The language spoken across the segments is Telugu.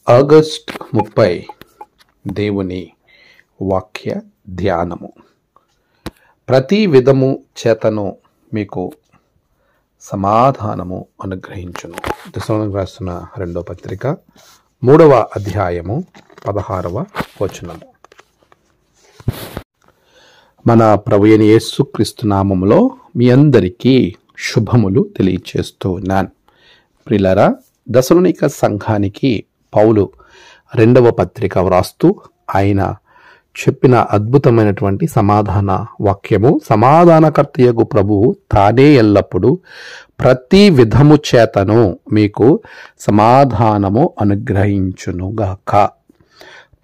ఆగస్ట్ 30 దేవుని వాక్య ధ్యానము. ప్రతి విధము చేతను మీకు సమాధానము అనుగ్రహించును. దశలోనికి రాస్తున్న 2వ పత్రిక 3వ అధ్యాయము 16వ వచనము. మన ప్రభువైన యేసుక్రీస్తు నామములో మీ అందరికీ శుభములు తెలియచేస్తూ ఉన్నాను. ప్రియులారా, దశలోనిక సంఘానికి పౌలు 2వ పత్రిక వ్రాస్తూ ఆయన చెప్పిన అద్భుతమైనటువంటి సమాధాన వాక్యము, సమాధానకర్తయగు ప్రభువు తానే ఎల్లప్పుడూ ప్రతి విధము చేతను మీకు సమాధానము అనుగ్రహించునుగాక.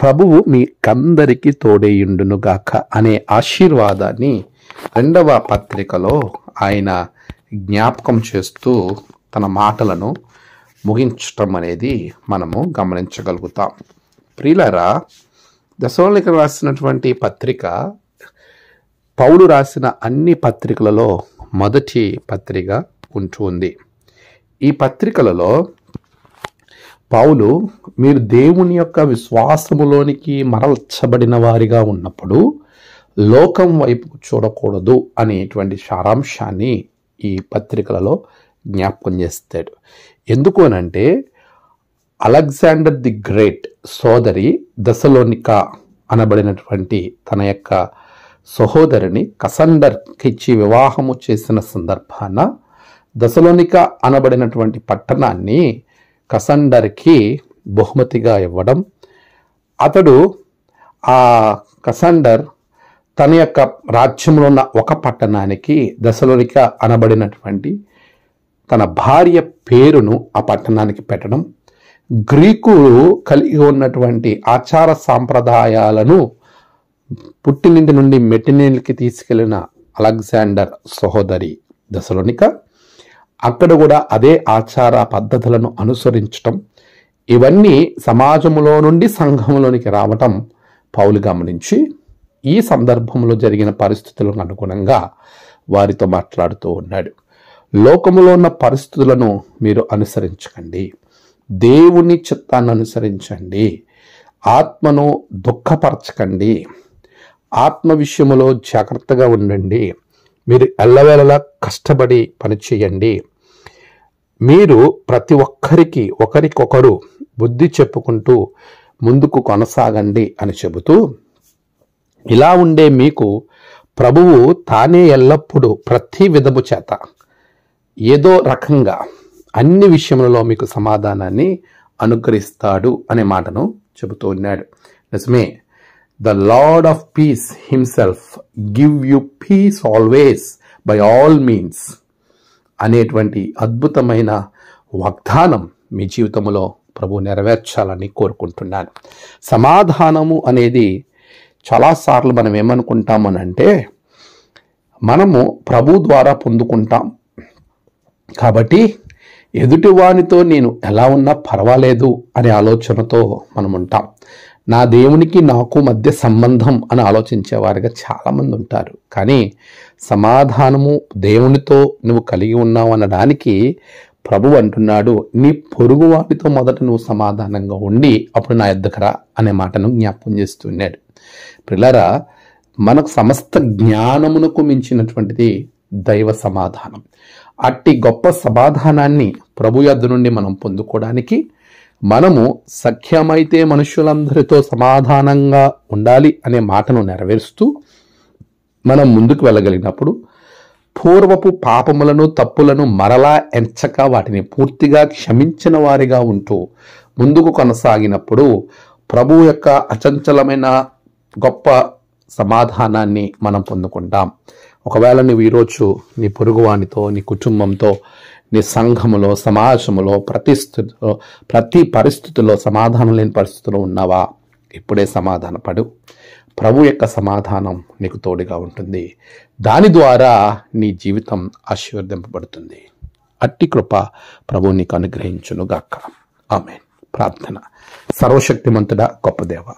ప్రభువు మీకందరికీ తోడేయుండునుగాక అనే ఆశీర్వాదాన్ని 2వ పత్రికలో ఆయన జ్ఞాపకం చేస్తూ తన మాటలను ముగించటం అనేది మనము గమనించగలుగుతాం. ప్రియులారా, దశలోనిక రాసినటువంటి పత్రిక పౌలు రాసిన అన్ని పత్రికలలో మొదటి పత్రిక ఉంటుంది. ఈ పత్రికలలో పౌలు మీరు దేవుని యొక్క విశ్వాసములోనికి మరల్చబడిన వారిగా ఉన్నప్పుడు లోకం వైపు చూడకూడదు అనేటువంటి సారాంశాన్ని ఈ పత్రికలలో జ్ఞాపకం చేస్తాడు. ఎందుకు అనంటే, అలెగ్జాండర్ ది గ్రేట్ సోదరి దశలోనిక అనబడినటువంటి తన యొక్క సహోదరిని కసండర్కి ఇచ్చి వివాహము చేసిన సందర్భాన దశలోనిక అనబడినటువంటి పట్టణాన్ని కసండర్కి బహుమతిగా ఇవ్వడం, అతడు ఆ కసండర్ తన యొక్క రాజ్యంలో ఉన్న ఒక పట్టణానికి దశలోనిక అనబడినటువంటి తన భార్య పేరును ఆ పట్టణానికి పెట్టడం, గ్రీకులు కలిగి ఉన్నటువంటి ఆచార సాంప్రదాయాలను పుట్టినింటి నుండి మెట్టినింటికి తీసుకెళ్లిన అలెగ్జాండర్ సహోదరి దశలోనిక అక్కడ కూడా అదే ఆచార పద్ధతులను అనుసరించటం, ఇవన్నీ సమాజంలో నుండి సంఘంలోనికి రావటం పౌలు గమనించి ఈ సందర్భంలో జరిగిన పరిస్థితులకు అనుగుణంగా వారితో మాట్లాడుతూ ఉన్నాడు. లోకములో ఉన్న పరిస్థితులను మీరు అనుసరించకండి, దేవుని చిత్తాన్ని అనుసరించండి, ఆత్మను దుఃఖపరచకండి, ఆత్మ విషయములో జాగ్రత్తగా ఉండండి, మీరు ఎల్లవేళలా కష్టపడి పనిచేయండి, మీరు ప్రతి ఒక్కరికి ఒకరికొకరు బుద్ధి చెప్పుకుంటూ ముందుకు కొనసాగండి అని చెబుతూ, ఇలా ఉండే మీకు ప్రభువు తానే ఎల్లప్పుడూ ప్రతి విధము చేత ఏదో రకంగా అన్ని విషయములలో మీకు సమాధానాన్ని అనుగ్రహిస్తాడు అనే మాటను చెబుతూ ఉన్నాడు. నిజమే, the lord of peace himself give you peace always by all means అనేటువంటి అద్భుతమైన వాగ్దానం మీ జీవితంలో ప్రభు నెరవేర్చాలని కోరుకుంటున్నాను. సమాధానము అనేది చాలాసార్లు మనం ఏమనుకుంటామనంటే, మనము ప్రభు ద్వారా పొందుకుంటాం కాబట్టి ఎదుటివానితో నేను ఎలా ఉన్నా పర్వాలేదు అనే ఆలోచనతో మనం ఉంటాం. నా దేవునికి నాకు మధ్య సంబంధం అని ఆలోచించేవారుగా చాలామంది ఉంటారు. కానీ సమాధానము దేవునితో నువ్వు కలిగి ఉన్నావు అనడానికి ప్రభు అంటున్నాడు, నీ పొరుగు వాటితో మొదట నువ్వు సమాధానంగా ఉండి అప్పుడు నా యొద్దకు రా అనే మాటను జ్ఞాపకం చేస్తున్నాడు. ప్రియులారా, మనకు సమస్త జ్ఞానమునకు మించినటువంటిది దైవ సమాధానం. అట్టి గొప్ప సమాధానాన్ని ప్రభు యొద్ద నుండి మనం పొందుకోవడానికి మనము సఖ్యమైతే మనుషులందరితో సమాధానంగా ఉండాలి అనే మాటను నెరవేరుస్తూ మనం ముందుకు వెళ్ళగలిగినప్పుడు పూర్వపు పాపములను తప్పులను మరలా ఎంచక వాటిని పూర్తిగా క్షమించిన వారిగా ఉంటూ ముందుకు కొనసాగినప్పుడు ప్రభు యొక్క అచంచలమైన గొప్ప సమాధానాన్ని మనం పొందుకుంటాం. ఒకవేళ నువ్వు ఈరోజు నీ పొరుగువానితో, నీ కుటుంబంతో, నీ సంఘములో, సమాజంలో, ప్రతి పరిస్థితుల్లో సమాధానం లేని పరిస్థితుల్లో ఉన్నావా? ఇప్పుడే సమాధానపడు. ప్రభు యొక్క సమాధానం నీకు తోడుగా ఉంటుంది. దాని ద్వారా నీ జీవితం ఆశీర్వదింపబడుతుంది. అట్టి కృప ప్రభు నీకు అనుగ్రహించునుగాక. ఆమేన్. ప్రార్థన. సర్వశక్తిమంతుడా, గొప్ప దేవ,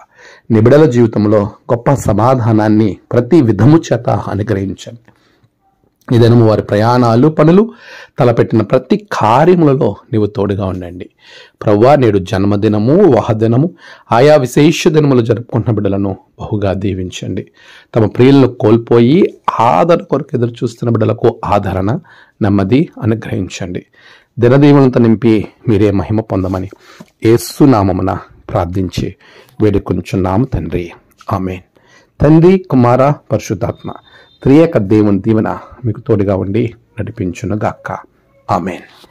నీ బిడ్డల జీవితంలో గొప్ప సమాధానాన్ని ప్రతి విధము చేత అనుగ్రహించండి. ఈ దినము వారి ప్రయాణాలు, పనులు, తలపెట్టిన ప్రతి కార్యములలో నీవు తోడుగా ఉండండి. ప్రభువా, నేడు జన్మదినము, వివాహదినము, ఆయా విశేష దినములు జరుపుకుంటున్న బిడ్డలను బహుగా దీవించండి. తమ ప్రియులను కోల్పోయి ఆదరణ కొరకు ఎదురు చూస్తున్న బిడ్డలకు ఆదరణ, నెమ్మది అనుగ్రహించండి. దినదీవులతో నింపి మీరే మహిమ పొందమని యేసు నామమున ప్రార్థించి వేడుకొంచున్నాము తండ్రి. ఆమేన్. తండ్రి, కుమార, పరిశుద్ధాత్మ త్రియేక దేవుని దీవెన మీకు తోడుగా ఉండి నడిపించును గాక. ఆమేన్.